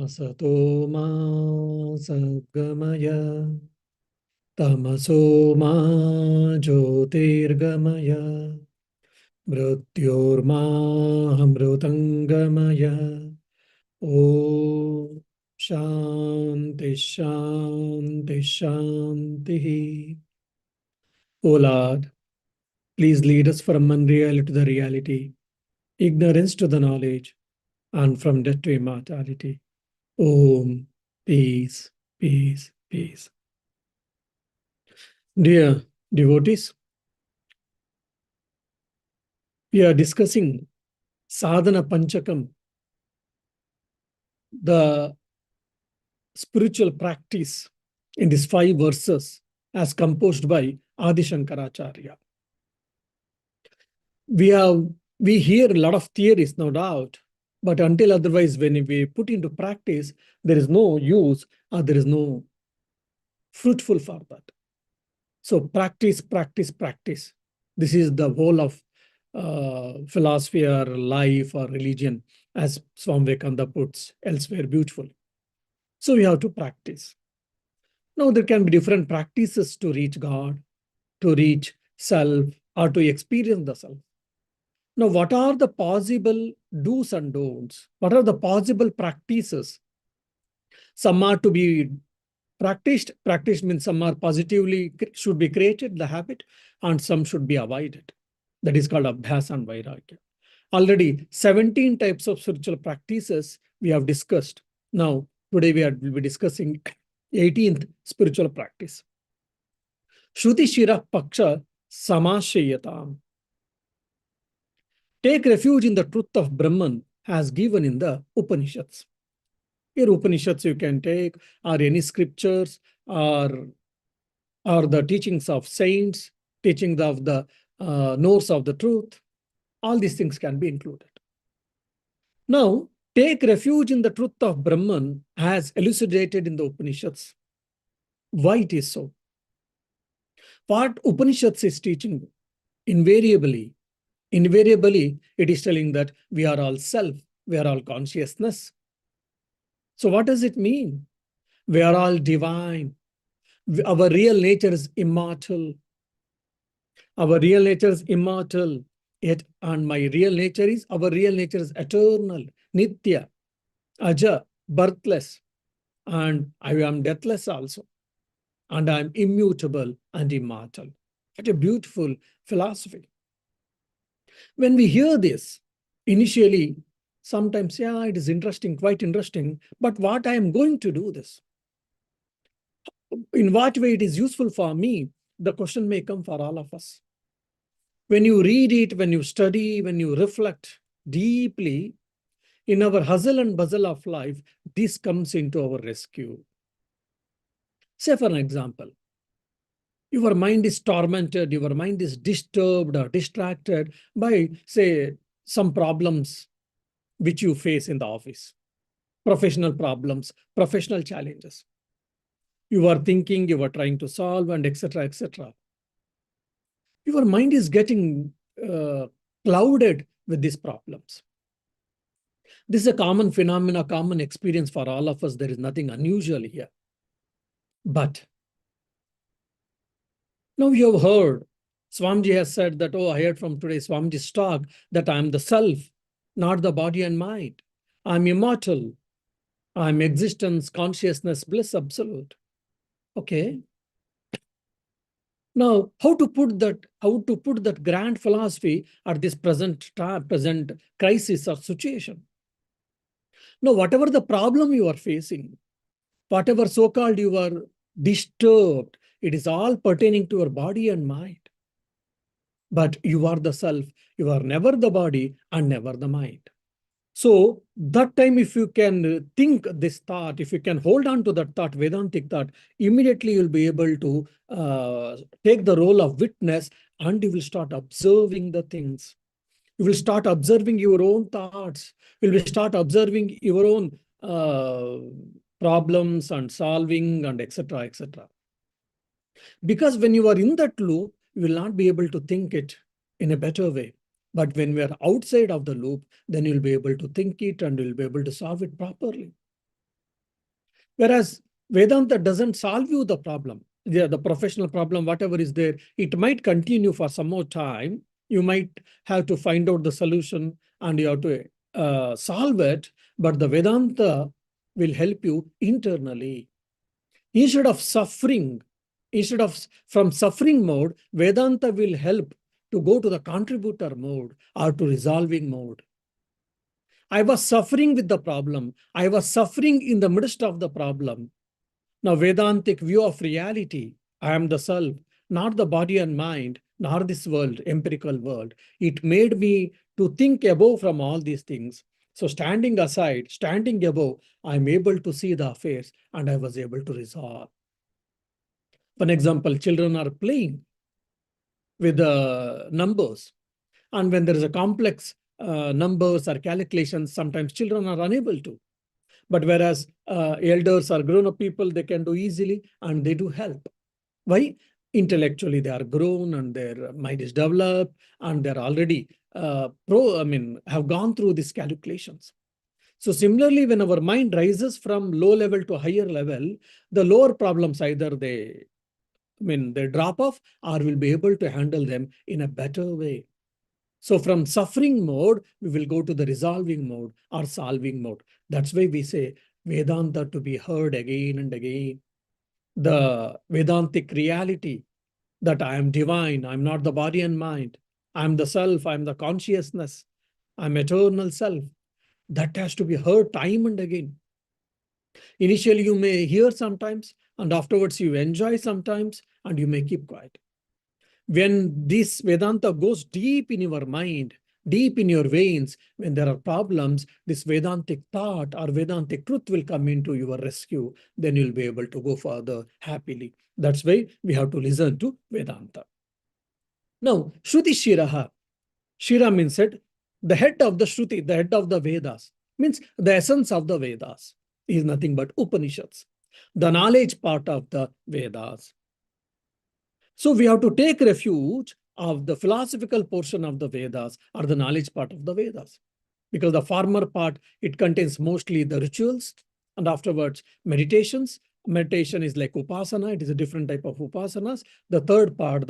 Asato ma sadgamaya tamaso ma jyotirgamaya mrityorma amrutangamaya. Om Shanti Shanti Shanti. O Lord, please lead us from unreality to the reality, ignorance to the knowledge, and from death to immortality. Om, peace, peace, peace. Dear devotees, we are discussing Sadhana Panchakam, the spiritual practice in these 5 verses as composed by Adi Shankaracharya. We hear a lot of theories, no doubt, but until otherwise, when we put into practice, there is no use or there is no fruitful for that. So practice, practice, practice. This is the whole of philosophy or life or religion, as Swami Vivekananda puts elsewhere beautifully. So we have to practice. Now there can be different practices to reach God, to reach self, or to experience the self. Now, what are the possible do's and don'ts? What are the possible practices? Some are to be practiced. Practice means some are positively should be created, the habit, and some should be avoided. That is called abhyas and vairagya. Already 17 types of spiritual practices we have discussed. Now, today will be discussing 18th spiritual practice. Shruti Shira Paksha Samashayatam. Take refuge in the truth of Brahman as given in the Upanishads. Here Upanishads you can take, or any scriptures, or the teachings of saints, teachings of the knows of the truth. All these things can be included. Now, take refuge in the truth of Brahman as elucidated in the Upanishads. Why it is so? What Upanishads is teaching, invariably, it is telling that we are all self, we are all consciousness. So what does it mean? We are all divine. Our real nature is immortal. Our real nature is immortal. Yet, and our real nature is eternal, nitya, aja, birthless. And I am deathless also. And I am immutable and immortal. What a beautiful philosophy. When we hear this, initially, sometimes, yeah, it is interesting, quite interesting, but what I am going to do this? In what way it is useful for me? The question may come for all of us. When you read it, when you study, when you reflect deeply, in our hustle and bustle of life, this comes into our rescue. Say, for an example, your mind is tormented, your mind is disturbed or distracted by, say, some problems which you face in the office, professional problems, professional challenges. You are thinking, you are trying to solve, and etc., etc. Your mind is getting clouded with these problems. This is a common phenomena, common experience for all of us. There is nothing unusual here. But now you have heard, Swamiji has said that, oh, I heard from today Swamiji's talk that I am the self, not the body and mind. I'm immortal. I'm existence, consciousness, bliss, absolute. Okay. Now, how to put that grand philosophy at this present crisis or situation? Now, whatever the problem you are facing, whatever so-called you are disturbed, it is all pertaining to your body and mind. But you are the self. You are never the body and never the mind. So that time, if you can think this thought, if you can hold on to that thought, Vedantic thought, immediately you'll be able to take the role of witness, and you will start observing the things. You will start observing your own thoughts. You will start observing your own problems and solving and etc., etc. Because when you are in that loop, you will not be able to think it in a better way. But when we are outside of the loop, then you'll be able to think it and you'll be able to solve it properly. Whereas Vedanta doesn't solve you the problem. The professional problem, whatever is there, it might continue for some more time. You might have to find out the solution and you have to solve it. But the Vedanta will help you internally. Instead of suffering, instead of from suffering mode, Vedanta will help to go to the contributor mode or to resolving mode. I was suffering with the problem. I was suffering in the midst of the problem. Now, Vedantic view of reality, I am the self, not the body and mind, nor this world, empirical world. It made me to think above from all these things. So standing aside, standing above, I'm able to see the affairs and I was able to resolve. For example, children are playing with the numbers. And when there is a complex numbers or calculations, sometimes children are unable to. But whereas elders or grown-up people, they can do easily and they do help. Why? Intellectually, they are grown and their mind is developed and they're already have gone through these calculations. So similarly, when our mind rises from low level to higher level, the lower problems either they drop off or will be able to handle them in a better way. So from suffering mode, we will go to the resolving mode or solving mode. That's why we say Vedanta to be heard again and again. The Vedantic reality that I am divine, I'm not the body and mind, I'm the self, I'm the consciousness, I'm eternal self. That has to be heard time and again. Initially, you may hear sometimes, and afterwards you enjoy sometimes, and you may keep quiet. When this Vedanta goes deep in your mind, deep in your veins, when there are problems, this Vedantic thought or Vedantic truth will come into your rescue. Then you'll be able to go further happily. That's why we have to listen to Vedanta. Now, Shruti Shiraha. Shira means head. The head of the Shruti, the head of the Vedas, means the essence of the Vedas is nothing but Upanishads, the knowledge part of the Vedas. So we have to take refuge of the philosophical portion of the Vedas or the knowledge part of the Vedas. Because the former part, it contains mostly the rituals and afterwards meditations. Meditation is like upasana. It is a different type of upasanas. The third part,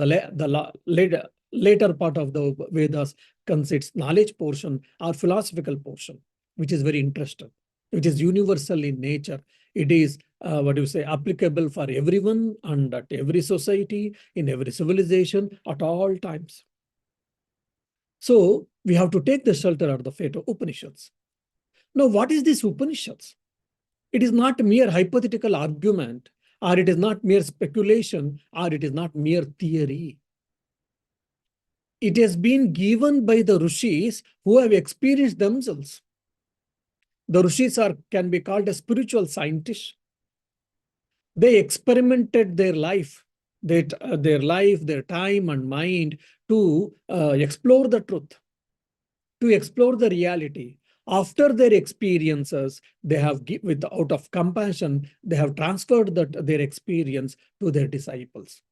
later part of the Vedas consists knowledge portion or philosophical portion, which is very interesting, which is universal in nature. It is applicable for everyone and at every society, in every civilization, at all times. So we have to take the shelter of the fate of Upanishads. Now, what is this Upanishads? It is not mere hypothetical argument, or it is not mere speculation, or it is not mere theory. It has been given by the rishis who have experienced themselves. The rishis can be called as spiritual scientists. They experimented their life, their time and mind to explore the truth, to explore the reality. After their experiences, they have, out of compassion, they have transferred their experience to their disciples.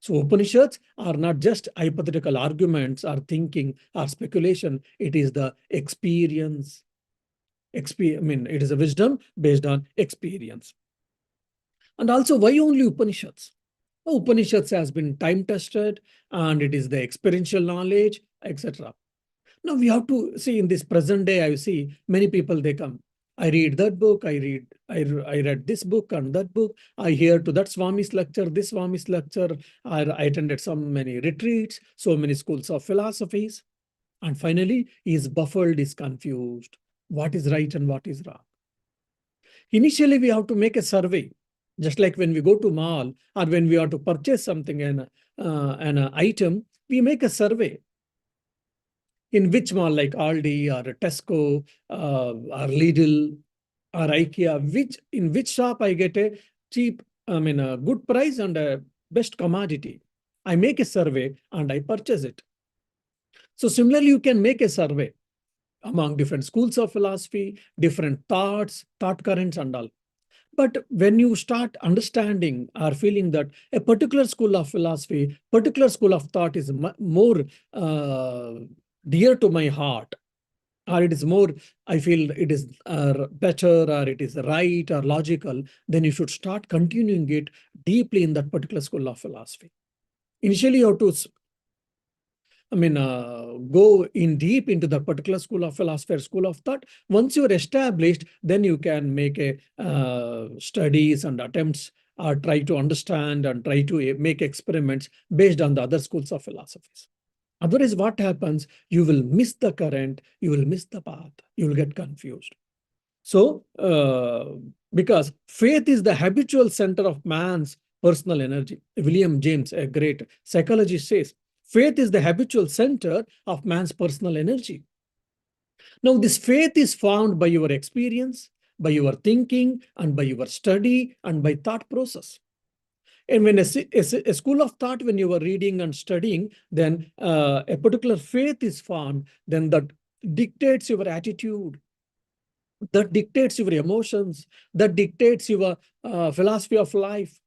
So Upanishads are not just hypothetical arguments or thinking or speculation. It is the experience. It is a wisdom based on experience. And also, why only Upanishads? Upanishads has been time tested and it is the experiential knowledge, etc. Now we have to see in this present day, I see many people, they come. I read that book, I read this book and that book. I hear to that Swami's lecture, this Swami's lecture. I attended so many retreats, so many schools of philosophies. And finally, he is baffled, is confused. What is right and what is wrong? Initially, we have to make a survey. Just like when we go to mall or when we are to purchase something, an item, we make a survey. In which mall, like Aldi or Tesco or Lidl or IKEA, in which shop I get a a good price and a best commodity. I make a survey and I purchase it. So similarly, you can make a survey among different schools of philosophy, different thoughts, thought currents and all. But when you start understanding or feeling that a particular school of philosophy, particular school of thought is more dear to my heart, or it is more, I feel it is better, or it is right or logical, then you should start continuing it deeply in that particular school of philosophy. Initially, you have to, go in deep into that particular school of philosophy or school of thought. Once you are established, then you can make a studies and attempts, or try to understand and try to make experiments based on the other schools of philosophies. Otherwise, what happens? You will miss the current, you will miss the path, you will get confused. So, because faith is the habitual center of man's personal energy. William James, a great psychologist, says, faith is the habitual center of man's personal energy. Now, this faith is found by your experience, by your thinking, and by your study, and by thought process. And when a school of thought, when you are reading and studying, then a particular faith is formed, then that dictates your attitude, that dictates your emotions, that dictates your philosophy of life,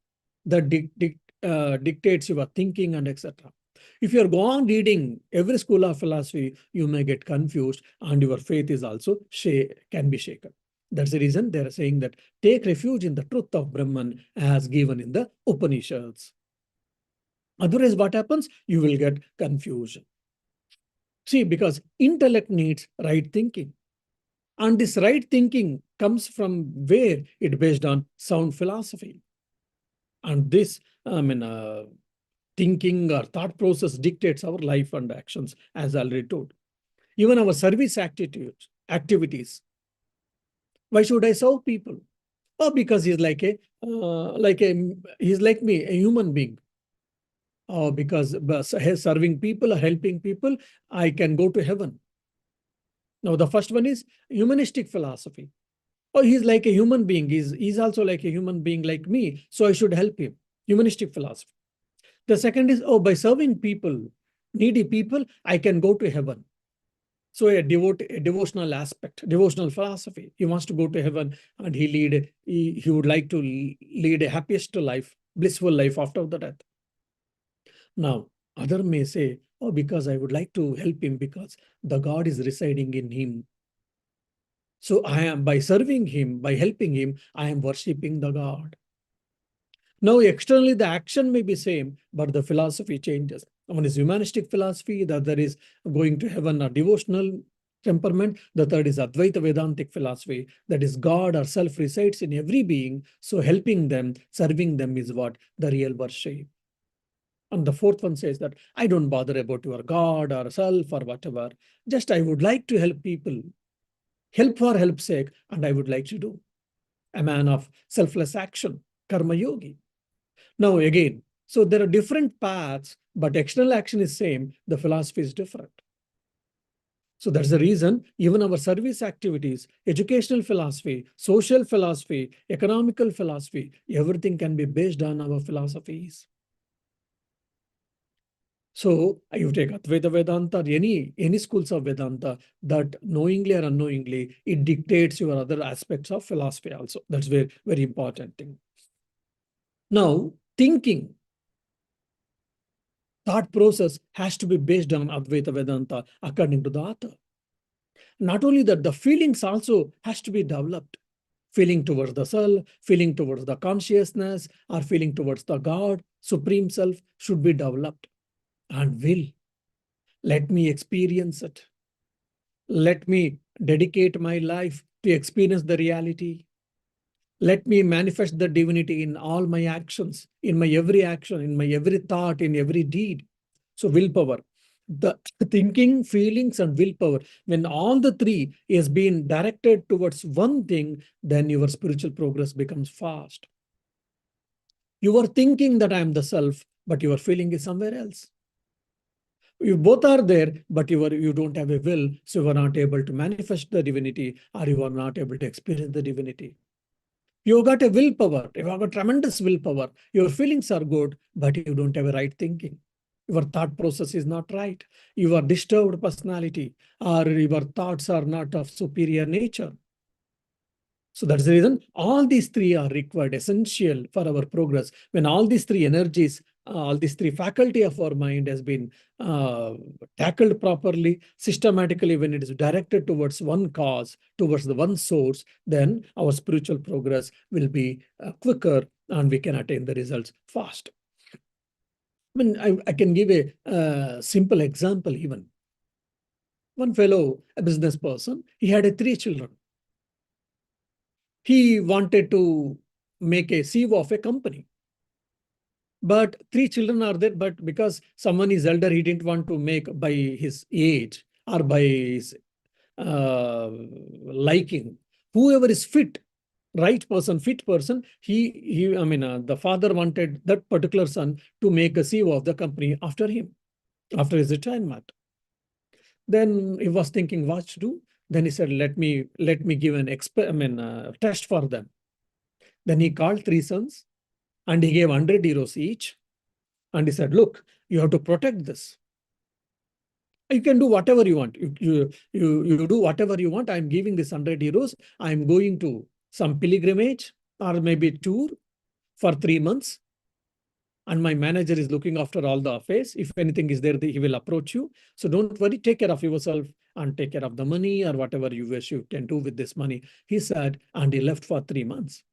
that dictates your thinking, and etc. If you are gone reading every school of philosophy, you may get confused, and your faith is also can be shaken. That's the reason they are saying that take refuge in the truth of Brahman as given in the Upanishads. Otherwise, what happens? You will get confusion. See, because intellect needs right thinking. And this right thinking comes from where? It based on sound philosophy. And this, thinking or thought process dictates our life and actions, as already told. Even our service activities. Why should I serve people? Oh, because he's he's like me, a human being. Oh, because serving people or helping people, I can go to heaven. Now, the first one is humanistic philosophy. Oh, he's like a human being. He's also like a human being like me, so I should help him. Humanistic philosophy. The second is, oh, by serving people, needy people, I can go to heaven. So a devotional aspect, devotional philosophy. He wants to go to heaven, and he would like to lead a happiest life, blissful life after the death. Now, other may say, oh, because I would like to help him because the God is residing in him. So I am, by serving him, by helping him, I am worshipping the God. Now, externally, the action may be same, but the philosophy changes. One is humanistic philosophy, the other is going to heaven or devotional temperament. The third is Advaita Vedantic philosophy, that is God or self resides in every being. So helping them, serving them is what? The real worship. And the fourth one says that I don't bother about your God or self or whatever. Just I would like to help people. Help for help's sake, and I would like to do. A man of selfless action, karma yogi. Now again, so there are different paths, but external action is same, the philosophy is different. So that's the reason even our service activities, educational philosophy, social philosophy, economical philosophy, everything can be based on our philosophies. So you take Advaita Vedanta or any schools of Vedanta, that knowingly or unknowingly, it dictates your other aspects of philosophy also. That's very, very important thing. Now, thinking, thought process has to be based on Advaita Vedanta according to the author. Not only that, the feelings also has to be developed. Feeling towards the self, feeling towards the consciousness, or feeling towards the God, Supreme Self should be developed. And will. Let me experience it. Let me dedicate my life to experience the reality. Let me manifest the divinity in all my actions, in my every action, in my every thought, in every deed. So willpower, the thinking, feelings, and willpower, when all the three is being directed towards one thing, then your spiritual progress becomes fast. You are thinking that I am the self, but your feeling is somewhere else. You both are there, but you don't have a will, so you are not able to manifest the divinity, or you are not able to experience the divinity. You got a willpower, you have got tremendous willpower. Your feelings are good, but you don't have a right thinking. Your thought process is not right. You are disturbed personality, or your thoughts are not of superior nature. So that's the reason all these three are required, essential for our progress. When all these three energies all these three faculty of our mind has been tackled properly, systematically, when it is directed towards one cause, towards the one source, then our spiritual progress will be quicker and we can attain the results fast. I mean, I can give a simple example even. One fellow, a business person, he had 3 children. He wanted to make a CEO of a company. But 3 children are there, but because someone is elder, he didn't want to make by his age or by his liking. Whoever is fit, right person, fit person, the father wanted that particular son to make a CEO of the company after him, after his retirement. Then he was thinking what to do. Then he said, let me give an test for them. Then he called 3 sons and he gave 100 euros each. And he said, look, you have to protect this. You can do whatever you want. You do whatever you want. I'm giving this 100 euros. I'm going to some pilgrimage or maybe tour for 3 months. And my manager is looking after all the affairs. If anything is there, he will approach you. So don't worry, take care of yourself and take care of the money or whatever you wish you can do with this money. He said, and he left for 3 months.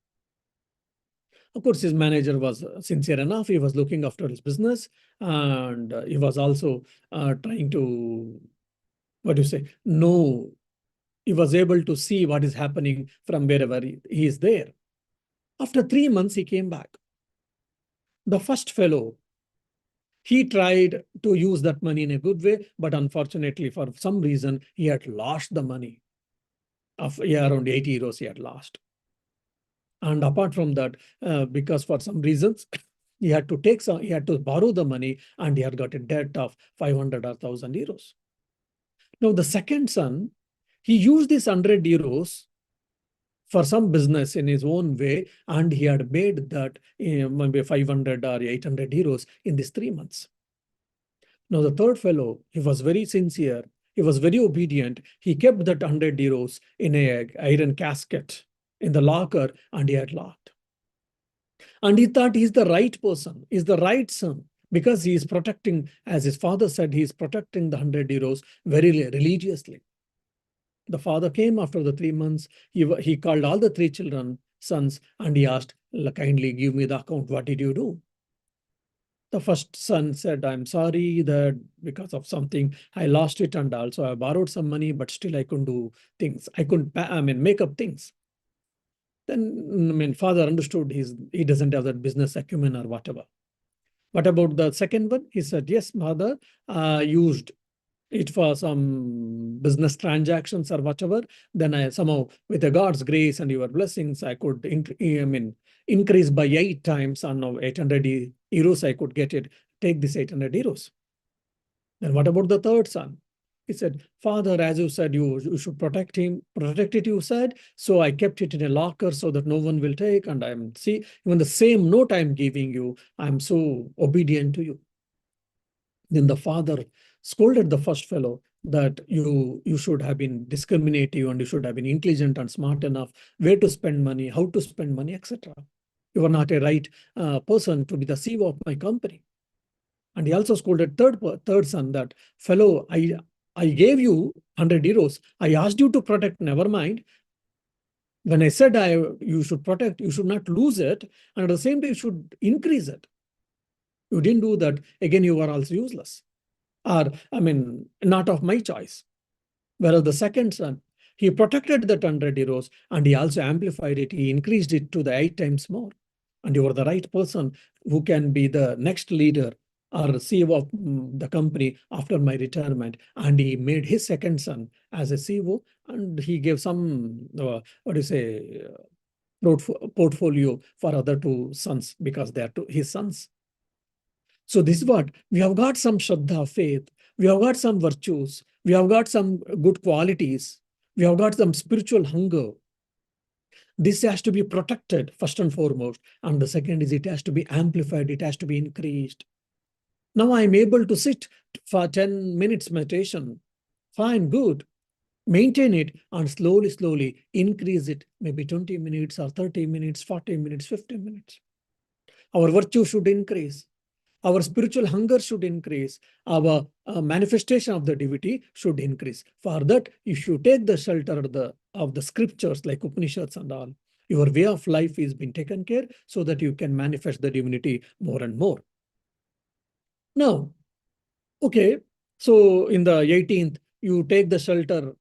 Of course, his manager was sincere enough. He was looking after his business, and he was also trying to, what do you say, know, he was able to see what is happening from wherever he is there. After 3 months, he came back. The first fellow, he tried to use that money in a good way, but unfortunately, for some reason, he had lost the money of around 80 euros he had lost. And apart from that, because for some reasons, he had to borrow the money and he had got a debt of 500 or 1,000 euros. Now, the second son, he used this 100 euros for some business in his own way, and he had made that maybe 500 or 800 euros in these 3 months. Now, the third fellow, he was very sincere. He was very obedient. He kept that 100 euros in an iron casket in the locker, and he had locked. And he thought he's the right person, he's the right son, because he is protecting, as his father said, he is protecting the 100 euros very religiously. The father came after the 3 months. He called all the 3 sons, and he asked, kindly give me the account. What did you do? The first son said, I'm sorry that because of something, I lost it, and also I borrowed some money, but still I couldn't do things. I couldn't, make up things. Then, father understood he doesn't have that business acumen or whatever. What about the second one? He said, yes, mother used it for some business transactions or whatever. Then I somehow, with the God's grace and your blessings, I could increase by 8 times, and now 800 euros I could get it. Take this 800 euros. Then what about the third son? He said, Father, as you said, you should protect it, you said. So I kept it in a locker so that no one will take. And even the same note I'm giving you, I'm so obedient to you. Then the father scolded the first fellow that you should have been discriminative and you should have been intelligent and smart enough, where to spend money, how to spend money, etc. You are not a right person to be the CEO of my company. And he also scolded third son that, fellow, I gave you 100 euros. I asked you to protect, never mind. When I said you should protect, you should not lose it. And at the same time, you should increase it. You didn't do that. Again, you are also useless. Or, not of my choice. Whereas the second son, he protected that 100 euros and he also amplified it. He increased it to the 8 times more. And you are the right person who can be the next leader or CEO of the company after my retirement. And he made his second son as a CEO, and he gave some, portfolio for other 2 sons because they are his sons. So this is what, we have got some Shraddha, faith, we have got some virtues, we have got some good qualities, we have got some spiritual hunger. This has to be protected first and foremost. And the second is it has to be amplified, it has to be increased. Now I'm able to sit for 10 minutes meditation. Fine, good. Maintain it and slowly increase it, maybe 20 minutes or 30 minutes, 40 minutes, 50 minutes. Our virtue should increase. Our spiritual hunger should increase. Our manifestation of the divinity should increase. For that, if you take the shelter of the scriptures like Upanishads and all, your way of life is being taken care so that you can manifest the divinity more and more. Now, okay, so in the 18th, you take the shelter,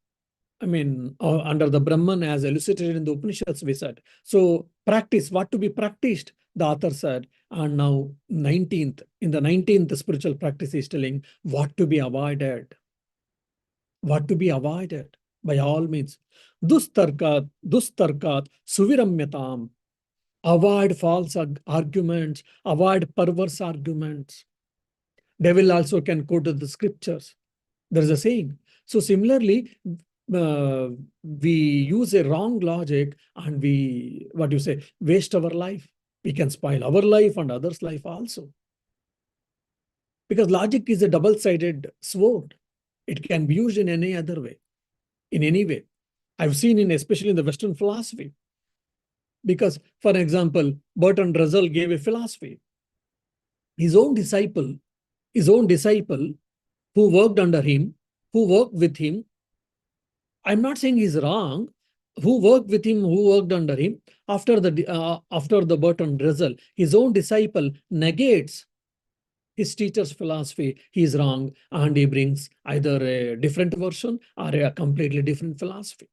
under the Brahman as elucidated in the Upanishads, we said. So practice, what to be practiced, the author said. And now 19th, in the 19th, the spiritual practice is telling what to be avoided. What to be avoided by all means. Dustarkat, suviramyatam. Avoid false arguments, avoid perverse arguments. Devil also can quote the scriptures. There is a saying. So similarly, we use a wrong logic and we, waste our life. We can spoil our life and others' life also. Because logic is a double-sided sword. It can be used in any other way, in any way. I've seen especially in the Western philosophy. Because, for example, Bertrand Russell gave a philosophy. His own disciple who worked under him, who worked with him, I'm not saying he's wrong, who worked with him, who worked under him, after the Bertrand Russell, his own disciple negates his teacher's philosophy, he is wrong, and he brings either a different version or a completely different philosophy.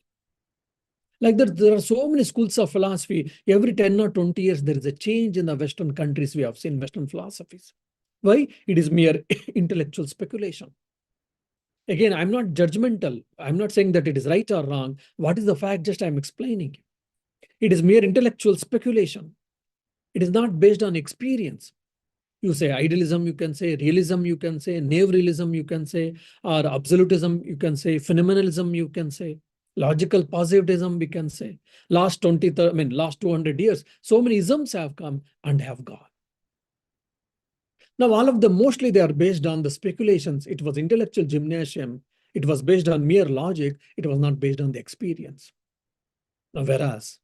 Like that, there are so many schools of philosophy. Every 10 or 20 years, there is a change in the Western countries. We have seen Western philosophies. Why? It is mere intellectual speculation. Again, I'm not judgmental. I'm not saying that it is right or wrong. What is the fact? Just I'm explaining. It is mere intellectual speculation. It is not based on experience. You say idealism, you can say realism, you can say neo-realism, you can say, or absolutism, you can say phenomenalism, you can say logical positivism, we can say. Last 200 years, so many isms have come and have gone. Now, all of them, mostly they are based on the speculations. It was intellectual gymnasium. It was based on mere logic. It was not based on the experience. Now, whereas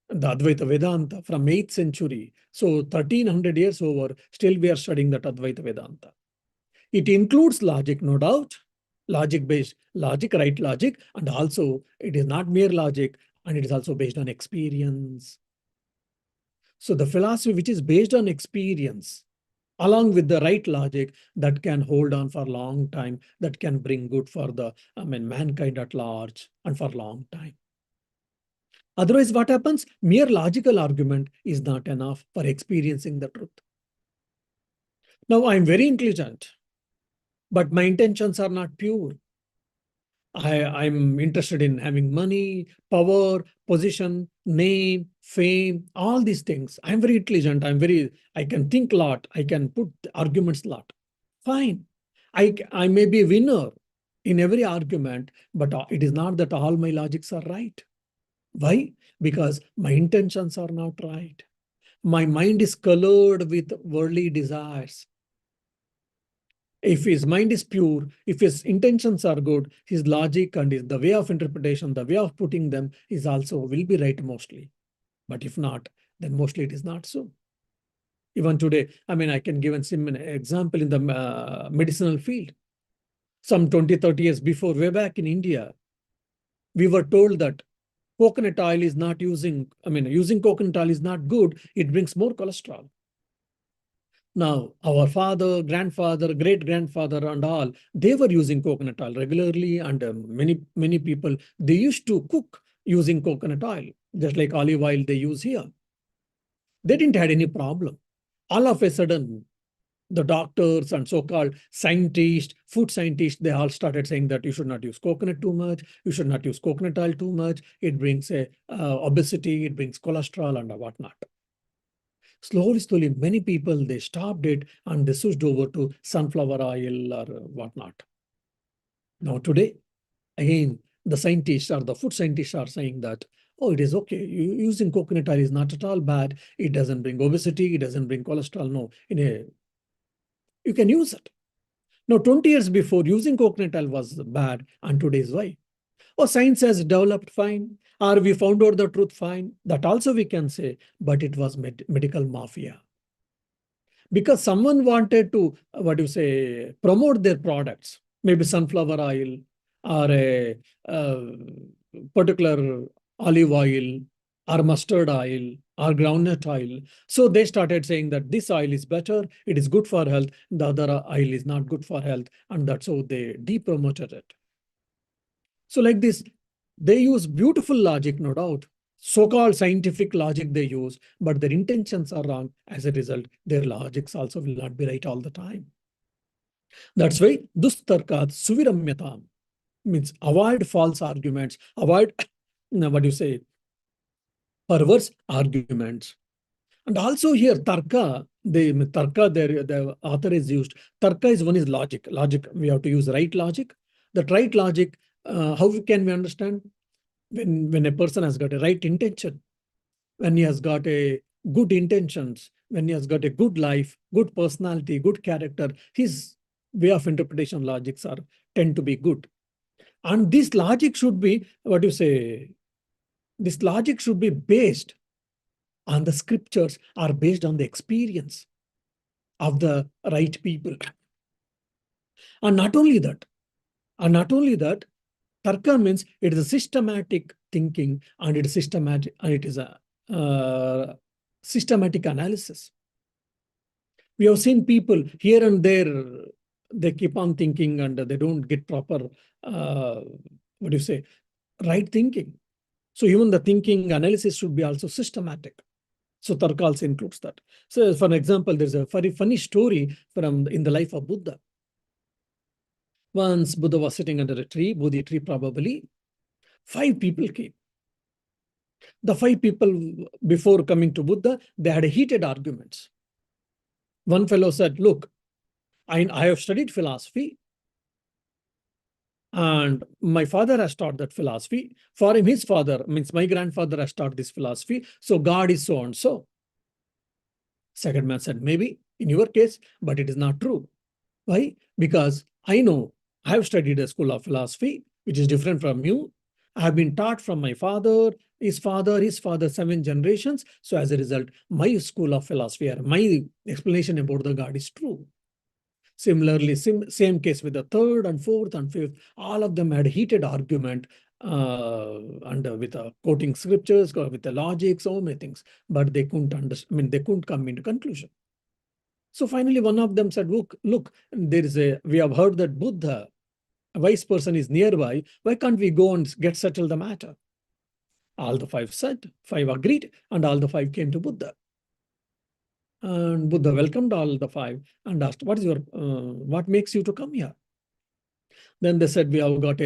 the Advaita Vedanta from 8th century, so 1300 years over, still we are studying that Advaita Vedanta. It includes logic, no doubt, logic-based logic, right logic, and also it is not mere logic, and it is also based on experience. So the philosophy which is based on experience, along with the right logic, that can hold on for a long time, that can bring good for the mankind at large and for a long time. Otherwise, what happens? Mere logical argument is not enough for experiencing the truth. Now, I'm very intelligent, but my intentions are not pure. I'm interested in having money, power, position, name, fame, all these things. I'm very intelligent. I can think a lot. I can put arguments a lot. Fine. I may be a winner in every argument, but it is not that all my logics are right. Why? Because my intentions are not right. My mind is colored with worldly desires. If his mind is pure, if his intentions are good, his logic and the way of interpretation, the way of putting them is also will be right mostly. But if not, then mostly it is not so. Even today, I can give an example in the medicinal field. Some 20, 30 years before, way back in India, we were told that coconut oil is not using coconut oil is not good. It brings more cholesterol. Now, our father, grandfather, great-grandfather and all, they were using coconut oil regularly, and many people, they used to cook using coconut oil, just like olive oil they use here. They didn't have any problem. All of a sudden, the doctors and so-called scientists, food scientists, they all started saying that you should not use coconut too much, you should not use coconut oil too much. It brings obesity, it brings cholesterol and whatnot. Slowly, many people, they stopped it and they switched over to sunflower oil or whatnot. Now today, again, the scientists or the food scientists are saying that, oh, it is okay. Using coconut oil is not at all bad. It doesn't bring obesity. It doesn't bring cholesterol. No, you can use it. Now, 20 years before, using coconut oil was bad, and today is why? Oh, science has developed fine, or we found out the truth fine. That also we can say, but it was medical mafia. because someone wanted to, promote their products, maybe sunflower oil or a particular olive oil or mustard oil or groundnut oil. So they started saying that this oil is better, it is good for health, the other oil is not good for health, and that's how they de-promoted it. So like this, they use beautiful logic, no doubt, so-called scientific logic they use, but their intentions are wrong. As a result, their logics also will not be right all the time. That's why dustarkat suviramyatam means avoid false arguments, avoid perverse arguments. And also here tarka, the author is used. Tarka is one is logic. Logic, we have to use right logic. That right logic, how can we understand? When a person has got a right intention, when he has got a good intentions, when he has got a good life, good personality, good character, his way of interpretation logics are tend to be good. And this logic should be, this logic should be based on the scriptures or based on the experience of the right people. And not only that, Tarka means it is a systematic thinking and it is systematic and it is a systematic analysis. We have seen people here and there, they keep on thinking and they don't get proper, right thinking. So even the thinking analysis should be also systematic. So Tarka also includes that. So for an example, there's a very funny story from in the life of Buddha. Once Buddha was sitting under a tree, Bodhi tree probably, 5 people came. The 5 people, before coming to Buddha, they had heated arguments. One fellow said, look, I have studied philosophy and my father has taught that philosophy. For him, his father, means my grandfather has taught this philosophy. So God is so and so. Second man said, maybe in your case, but it is not true. Why? Because I know I have studied a school of philosophy, which is different from you. I have been taught from my father, his father, 7 generations. So as a result, my school of philosophy or my explanation about the God is true. Similarly, same case with the third and fourth and fifth, all of them had heated argument and with quoting scriptures, with the logic, so many things, but they couldn't understand. I mean, they couldn't come into conclusion. So finally, one of them said, look, we have heard that Buddha, a wise person, is nearby. Why can't we go and get settle the matter? All the 5 said, 5 agreed, and all the 5 came to Buddha. And Buddha welcomed all the 5 and asked, what makes you to come here? Then they said, we have got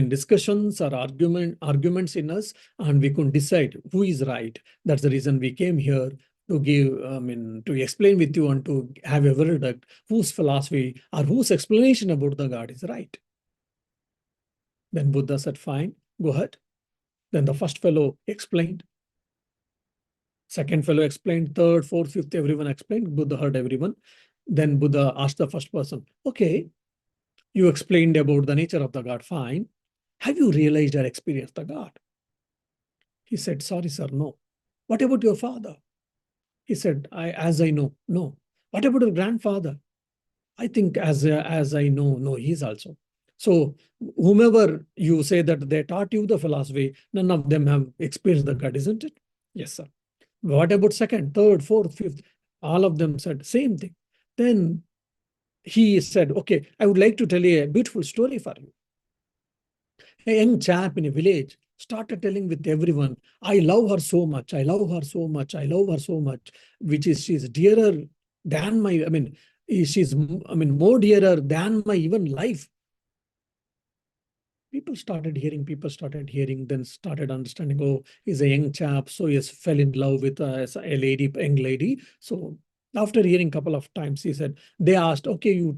discussions or arguments in us, and we couldn't decide who is right. That's the reason we came here to to explain with you and to have a verdict whose philosophy or whose explanation about the God is right. Then Buddha said, fine, go ahead. Then the first fellow explained. Second fellow explained, third, fourth, fifth, everyone explained. Buddha heard everyone. Then Buddha asked the first person, okay, you explained about the nature of the God, fine. Have you realized or experienced the God? He said, sorry, sir, no. What about your father? He said, as I know, no. What about your grandfather? I think as I know, no, he's also. So whomever you say that they taught you the philosophy, none of them have experienced the God, isn't it? Yes, sir. What about second, third, fourth, fifth? All of them said same thing. Then he said, okay, I would like to tell you a beautiful story for you. A young chap in a village started telling with everyone, I love her so much, I love her so much, I love her so much, which is she's dearer than my, she's, more dearer than my even life. People started hearing, then started understanding, oh, he's a young chap, so he fell in love with a young lady. So after hearing a couple of times, he said, they asked, okay, you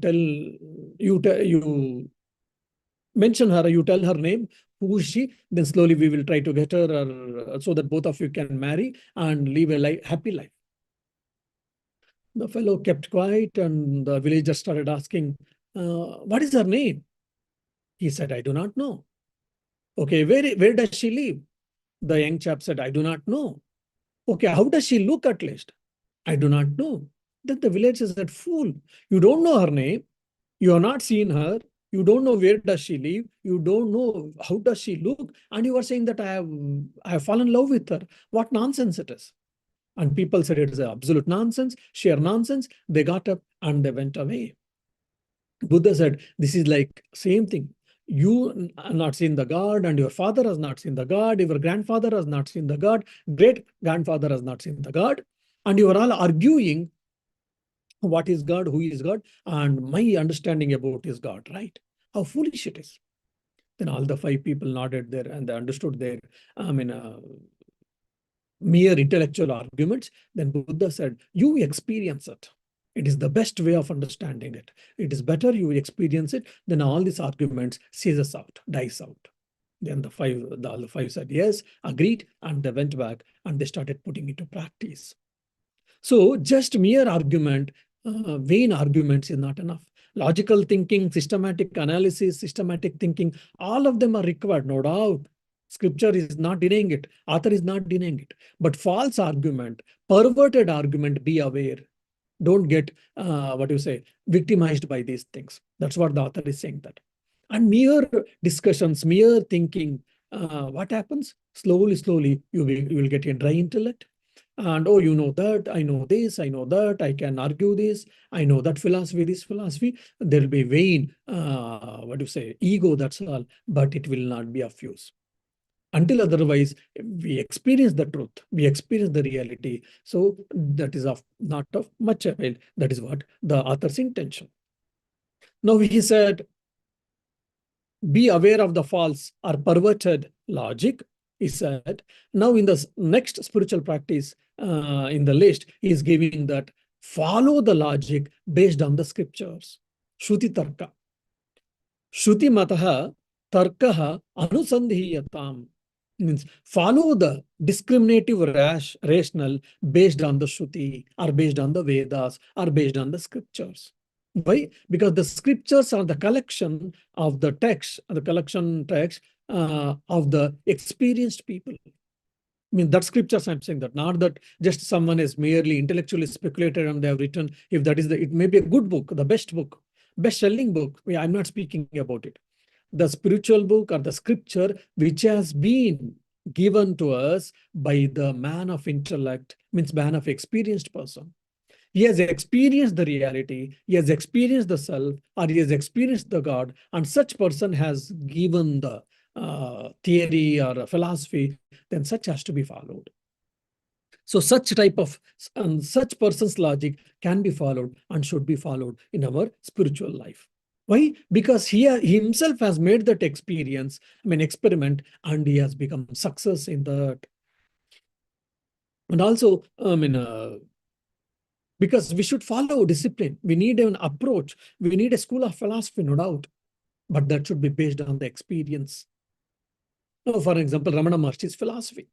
mention her, you tell her name, who is she? Then slowly we will try to get her so that both of you can marry and live a happy life. The fellow kept quiet and the villager started asking, what is her name? He said, I do not know. Okay, where does she live? The young chap said, I do not know. Okay, how does she look at least? I do not know. Then the villager said, fool, you don't know her name. You have not seen her. You don't know where does she live. You don't know how does she look. And you are saying that I have fallen in love with her. What nonsense it is. And people said it is absolute nonsense, sheer nonsense. They got up and they went away. Buddha said, this is like same thing. You have not seen the God, and your father has not seen the God, your grandfather has not seen the God, great grandfather has not seen the God, and you are all arguing what is God, who is God, and my understanding about is God, right? How foolish it is. Then all the five people nodded there and they understood their, I mean, mere intellectual arguments. Then Buddha said, you experience it. It is the best way of understanding it. It is better you experience it than all these arguments ceases out, dies out. Then all the five said yes, agreed, and they went back and they started putting it to practice. So just mere argument, vain arguments is not enough. Logical thinking, systematic analysis, systematic thinking, all of them are required, no doubt. Scripture is not denying it. Author is not denying it. But false argument, perverted argument, be aware. Don't get, victimized by these things. That's what the author is saying that. And mere discussions, mere thinking, what happens? Slowly, you will get a dry intellect. And oh, you know that, I know this, I know that, I can argue this, I know that philosophy, this philosophy. There will be vain, ego, that's all, but it will not be of use. Until otherwise, we experience the truth, we experience the reality. So that is not of much avail. That is what the author's intention. Now he said, be aware of the false or perverted logic, he said. Now in the next spiritual practice in the list, he is giving that follow the logic based on the scriptures. Shruti tarka. Shruti mataha tarkaha anusandhiyatam. Means follow the discriminative rational based on the Shruti or based on the Vedas or based on the scriptures. Why? Because the scriptures are the collection of the text, of the experienced people. I mean, that scriptures I'm saying that, not that just someone is merely intellectually speculated and they have written. If that is it may be a good book, the best book, best-selling book. I'm not speaking about it. The spiritual book or the scripture which has been given to us by the man of intellect, means man of experienced person. He has experienced the reality, he has experienced the self, or he has experienced the God, and such person has given the theory or philosophy, then such has to be followed. So such person's logic can be followed and should be followed in our spiritual life. Why? Because he himself has made that experience, experiment, and he has become success in that. And also, because we should follow discipline. We need an approach. We need a school of philosophy, no doubt. But that should be based on the experience. Now, for example, Ramana Maharshi's philosophy.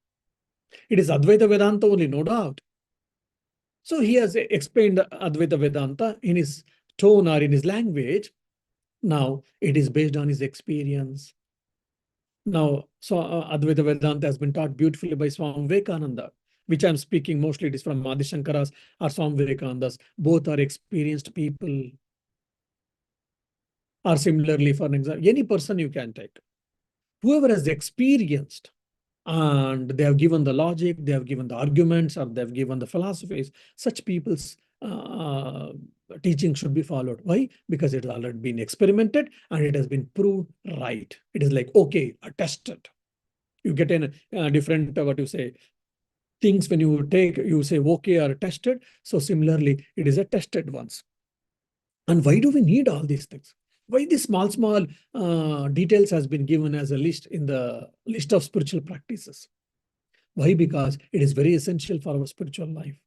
It is Advaita Vedanta only, no doubt. So he has explained Advaita Vedanta in his tone or in his language. Now, it is based on his experience. Now, so Advaita Vedanta has been taught beautifully by Swami Vivekananda, which I'm speaking mostly it is from Adi Shankara's or Swami Vivekananda's. Both are experienced people. Or similarly, for an example, any person you can take. Whoever has experienced and they have given the logic, they have given the arguments, or they have given the philosophies, such people's teaching should be followed. Why? Because it has already been experimented and it has been proved right. It is like, okay, tested. You get in different, things when you take, you say, okay, or tested. So similarly, it is a tested ones. And why do we need all these things? Why these small details has been given as a list in the list of spiritual practices? Why? Because it is very essential for our spiritual life.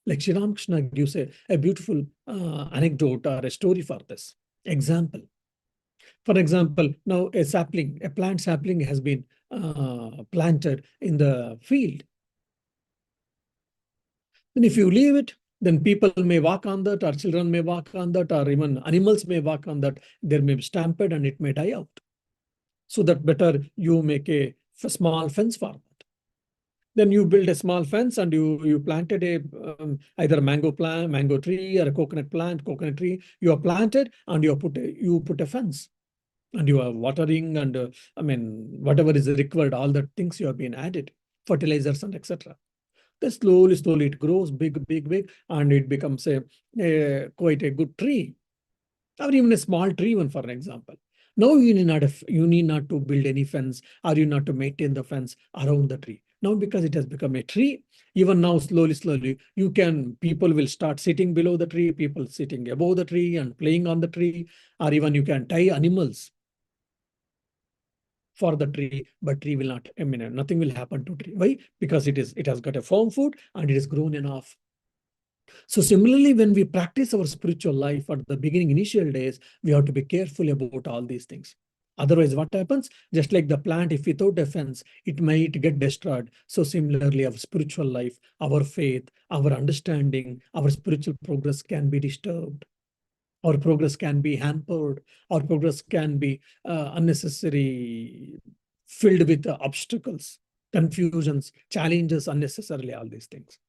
Like Sri Ramakrishna gives a beautiful anecdote or a story for this. Example. For example, now a plant sapling has been planted in the field. And if you leave it, then people may walk on that, or children may walk on that, or even animals may walk on that. There may be stampede and it may die out. So that better you make a small fence for that. Then you build a small fence and you planted a either a mango plant, mango tree, or a coconut tree. You have planted and you put a fence, and you are watering and whatever is required, all the things you have been added, fertilizers and etc. Then slowly it grows big, and it becomes a quite a good tree, or even a small tree one, for an example. Now you need not to build any fence, or you not to maintain the fence around the tree. Now, because it has become a tree, even now slowly people will start sitting below the tree, people sitting above the tree and playing on the tree, or even you can tie animals for the tree, but tree will not, nothing will happen to tree. Why? Because it has got a firm foot and it is grown enough. So similarly, when we practice our spiritual life at the beginning, initial days, we have to be careful about all these things. Otherwise, what happens? Just like the plant, if without a fence, it might get destroyed. So similarly, our spiritual life, our faith, our understanding, our spiritual progress can be disturbed. Our progress can be hampered. Our progress can be unnecessary, filled with obstacles, confusions, challenges unnecessarily, all these things.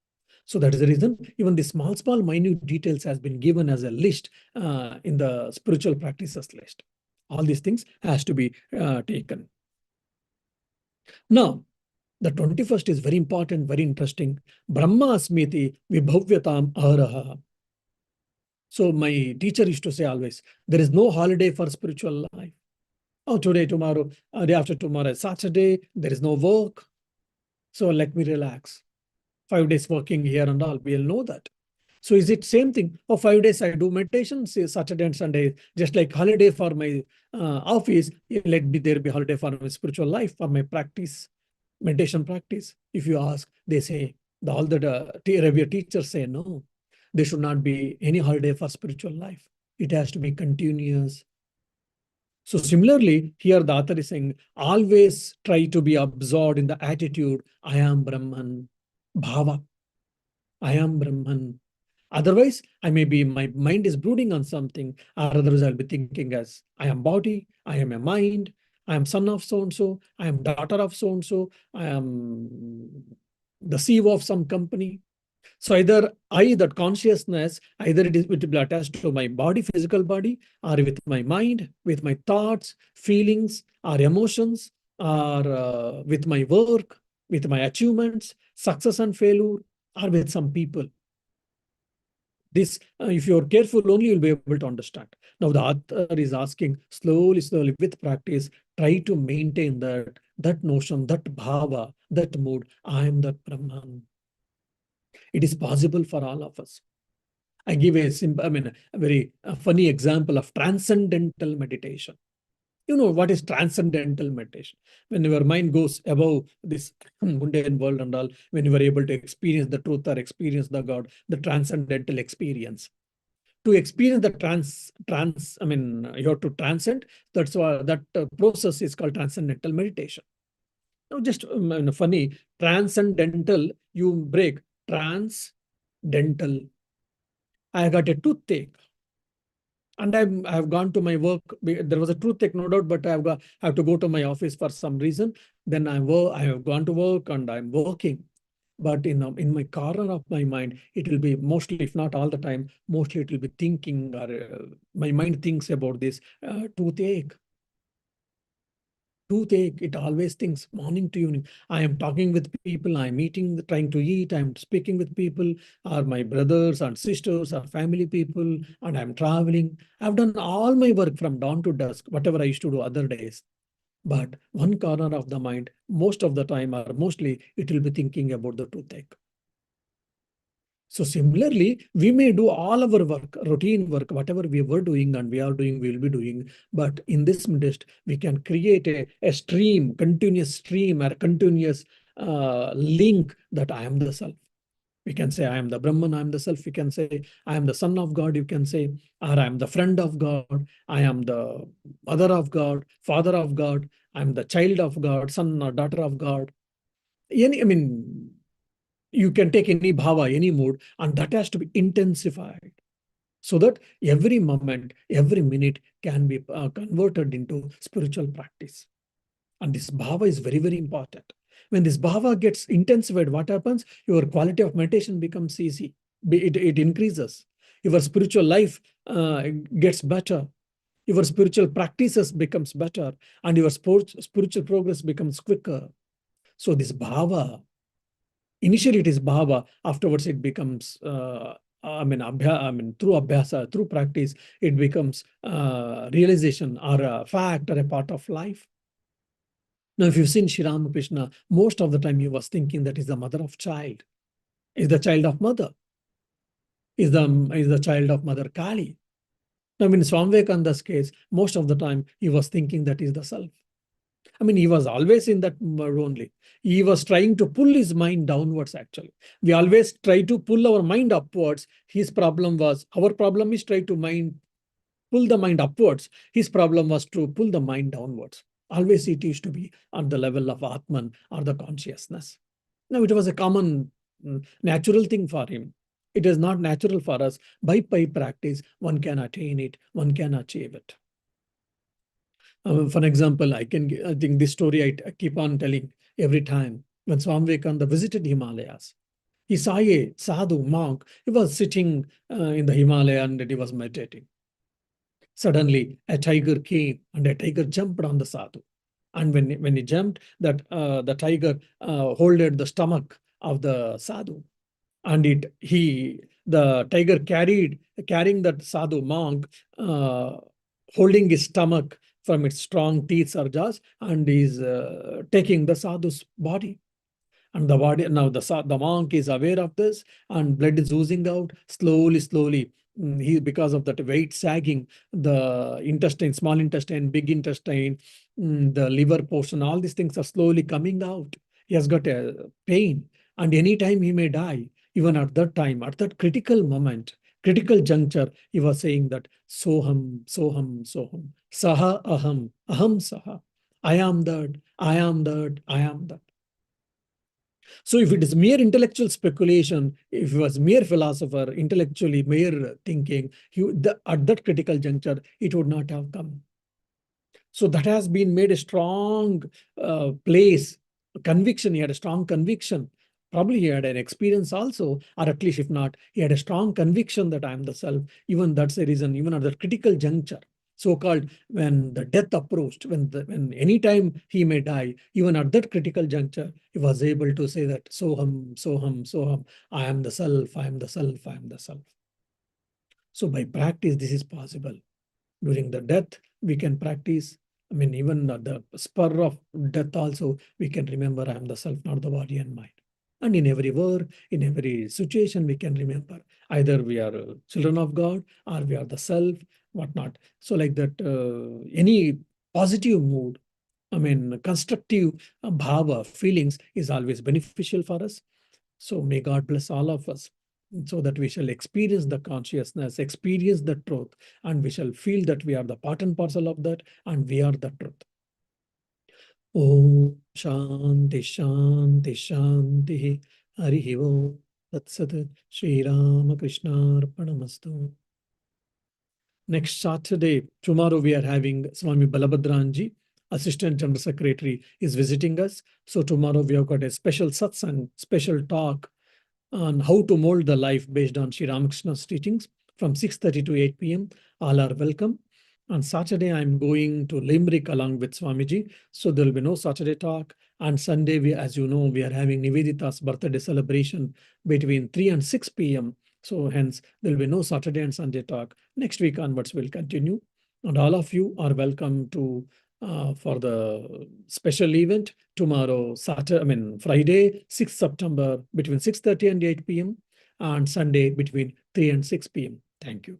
So that is the reason even the small, minute details has been given as a list in the spiritual practices list. All these things has to be taken. Now, the 21st is very important, very interesting. Brahma Smiti Vibhavyatam Aharaha. So my teacher used to say always, there is no holiday for spiritual life. Oh, today, tomorrow, day after tomorrow, Saturday, there is no work. So let me relax. 5 days working here and all, we'll know that. So is it same thing? For 5 days I do meditation, say Saturday and Sunday, just like holiday for my office, let me there be holiday for my spiritual life, for my practice, meditation practice. If you ask, they say, all the review teachers say, no, there should not be any holiday for spiritual life. It has to be continuous. So similarly, here the author is saying, always try to be absorbed in the attitude, I am Brahman, bhava, I am Brahman. Otherwise, my mind is brooding on something, or otherwise I'll be thinking as I am body, I am a mind, I am son of so-and-so, I am daughter of so-and-so, I am the CEO of some company. So either that consciousness, either it will be attached to my body, physical body, or with my mind, with my thoughts, feelings, or emotions, or with my work, with my achievements, success and failure, or with some people. This, if you're careful, only you'll be able to understand. Now, the author is asking slowly, with practice, try to maintain that notion, that bhava, that mood. I am that Brahman. It is possible for all of us. I give a very funny example of transcendental meditation. You know what is transcendental meditation? When your mind goes above this mundane world and all, when you are able to experience the truth or experience the God, the transcendental experience. To experience the you have to transcend. That's why that process is called transcendental meditation. Now, just funny, transcendental, you break transcendental. I got a toothache, and I have gone to my work. There was a toothache, no doubt, but I have to go to my office for some reason. Then I have gone to work and I'm working. But in my corner of my mind, it will be mostly, if not all the time, mostly it will be thinking, or my mind thinks about this toothache. Toothache, it always thinks morning to evening. I am talking with people, I'm eating, trying to eat, I'm speaking with people, or my brothers and sisters, or family people, and I'm traveling. I've done all my work from dawn to dusk, whatever I used to do other days. But one corner of the mind, most of the time, or mostly, it will be thinking about the toothache. So similarly, we may do all our work, routine work, whatever we were doing and we are doing, we will be doing. But in this midst, we can create a stream, continuous stream, or continuous link that I am the self. We can say, I am the Brahman, I am the self. We can say, I am the son of God, you can say, or I am the friend of God, I am the mother of God, father of God, I am the child of God, son or daughter of God. You can take any bhava, any mood, and that has to be intensified so that every moment, every minute can be converted into spiritual practice. And this bhava is very, very important. When this bhava gets intensified, what happens? Your quality of meditation becomes easy. It increases. Your spiritual life gets better. Your spiritual practices becomes better, and your spiritual progress becomes quicker. So this bhava, initially it is bhava, afterwards it becomes through abhyasa, through practice, it becomes realization or a fact or a part of life. Now, if you've seen Sri Ramakrishna, most of the time he was thinking that is the mother of child, is the child of mother, is the child of Mother Kali. Now, in Swami Vivekananda's case, most of the time he was thinking that is the self. He was always in that mode only. He was trying to pull his mind downwards, actually. We always try to pull our mind upwards. Our problem is try to pull the mind upwards. His problem was to pull the mind downwards. Always it used to be on the level of Atman or the consciousness. Now, it was a common, natural thing for him. It is not natural for us. By practice, one can attain it, one can achieve it. For example, I think this story I keep on telling every time. When Swami Vivekananda visited Himalayas, he saw a sadhu monk. He was sitting in the Himalaya and he was meditating. Suddenly, a tiger came and a tiger jumped on the sadhu. And when he jumped, the tiger holded the stomach of the sadhu, and the tiger carrying that sadhu monk, holding his stomach from its strong teeth or jaws, and is taking the sadhu's body. And the body, now the monk is aware of this, and blood is oozing out slowly. Because of that weight sagging, the intestine, small intestine, big intestine, the liver portion, all these things are slowly coming out. He has got a pain, and anytime he may die. Even at that time, at that critical moment, critical juncture, he was saying that soham, soham, soham, saha aham, aham saha. I am that, I am that, I am that. So if it is mere intellectual speculation, if he was mere philosopher, intellectually mere thinking, at that critical juncture, it would not have come. So that has been made a strong place, conviction. He had a strong conviction. Probably he had an experience also, or at least if not, he had a strong conviction that I am the self. Even that's the reason, even at the critical juncture, so-called when the death approached, when any time he may die, even at that critical juncture, he was able to say that soham, soham, soham, I am the self, I am the self, I am the self. So by practice, this is possible. During the death, we can practice. Even at the spur of death also, we can remember I am the self, not the body and mind. And in every work, in every situation, we can remember either we are children of God or we are the self, whatnot. So like that, any positive mood, constructive bhava, feelings is always beneficial for us. So may God bless all of us so that we shall experience the consciousness, experience the truth, and we shall feel that we are the part and parcel of that, and we are the truth. Om Shanti Shanti Shanti Harihi Om Tat Sat Shri Ramakrishna Arpanamastu. Next Saturday, tomorrow we are having Swami Balabhadranji, Assistant General Secretary, is visiting us. So tomorrow we have got a special satsang, special talk on how to mold the life based on Sri Ramakrishna's teachings from 6:30 to 8 p.m. All are welcome. On Saturday, I'm going to Limerick along with Swamiji, so there will be no Saturday talk. On Sunday, as you know, we are having Nivedita's birthday celebration between 3 and 6 p.m. So hence, there will be no Saturday and Sunday talk. Next week onwards, we'll continue. And all of you are welcome to for the special event tomorrow, Friday, 6th September, between 6:30 and 8 p.m. and Sunday between 3 and 6 p.m. Thank you.